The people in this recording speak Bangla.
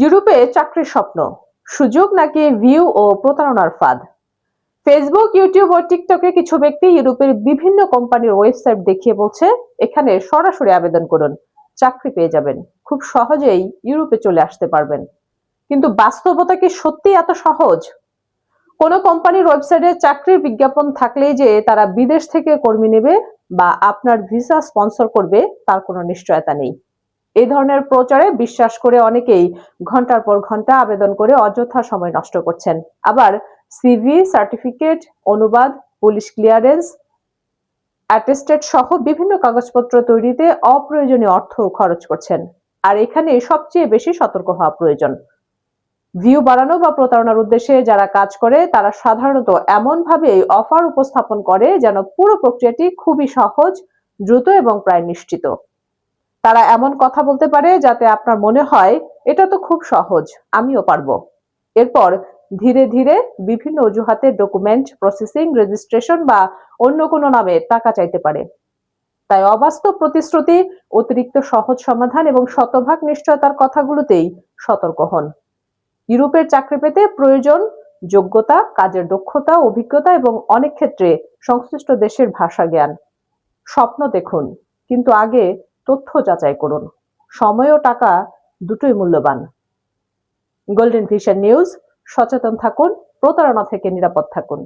ইউরোপে চাকরির স্বপ্ন, সুযোগ নাকি ভিউ ও প্রতারণার ফাঁদ? ফেসবুক, ইউটিউব ও টিকটকে কিছু ব্যক্তি ইউরোপের বিভিন্ন কোম্পানির ওয়েবসাইট দেখিয়ে বলছে এখানে সরাসরি আবেদন করুন, চাকরি পেয়ে যাবেন, খুব সহজেই ইউরোপে চলে আসতে পারবেন। কিন্তু বাস্তবতা কি সত্যি এত সহজ? কোনো কোম্পানির ওয়েবসাইটে চাকরির বিজ্ঞাপন থাকলেই যে তারা বিদেশ থেকে কর্মী নেবে বা আপনার ভিসা স্পন্সর করবে তার কোনো নিশ্চয়তা নেই। এই ধরনের প্রচারে বিশ্বাস করে অনেকেই ঘন্টার পর ঘন্টা আবেদন করে অযথা সময় নষ্ট করছেন। আবার সিভি, সার্টিফিকেট, অনুবাদ, পুলিশ ক্লিয়ারেন্স, অ্যাটেস্টেড সহ বিভিন্ন কাগজপত্র তৈরিতে অপ্রয়োজনীয় অর্থ খরচ করছেন। আর এখানে সবচেয়ে বেশি সতর্ক হওয়া প্রয়োজন। ভিউ বাড়ানো বা প্রতারণার উদ্দেশ্যে যারা কাজ করে তারা সাধারণত এমন ভাবে অফার উপস্থাপন করে যেন পুরো প্রক্রিয়াটি খুবই সহজ, দ্রুত এবং প্রায় নিশ্চিত। তারা এমন কথা বলতে পারে যাতে আপনার মনে হয় এটা তো খুব সহজ, আমিও পারবো। এরপর ধীরে ধীরে বিভিন্ন অজুহাতে ডকুমেন্ট প্রসেসিং, রেজিস্ট্রেশন বা অন্য কোনো নামে টাকা চাইতে পারে। তাই অবাস্তব প্রতিশ্রুতি, অতিরিক্ত সহজ সমাধান এবং শতভাগ নিশ্চয়তার কথাগুলোতেই সতর্ক হন। ইউরোপের চাকরি পেতে প্রয়োজন যোগ্যতা, কাজের দক্ষতা, অভিজ্ঞতা এবং অনেক ক্ষেত্রে সংশ্লিষ্ট দেশের ভাষা জ্ঞান। স্বপ্ন দেখুন, কিন্তু আগে তথ্য যাচাই করুন। সময় ও টাকা দুটোই মূল্যবান। গোল্ডেন ভিশন নিউজ, সচেতন থাকুন, প্রতারণা থেকে নিরাপদ থাকুন।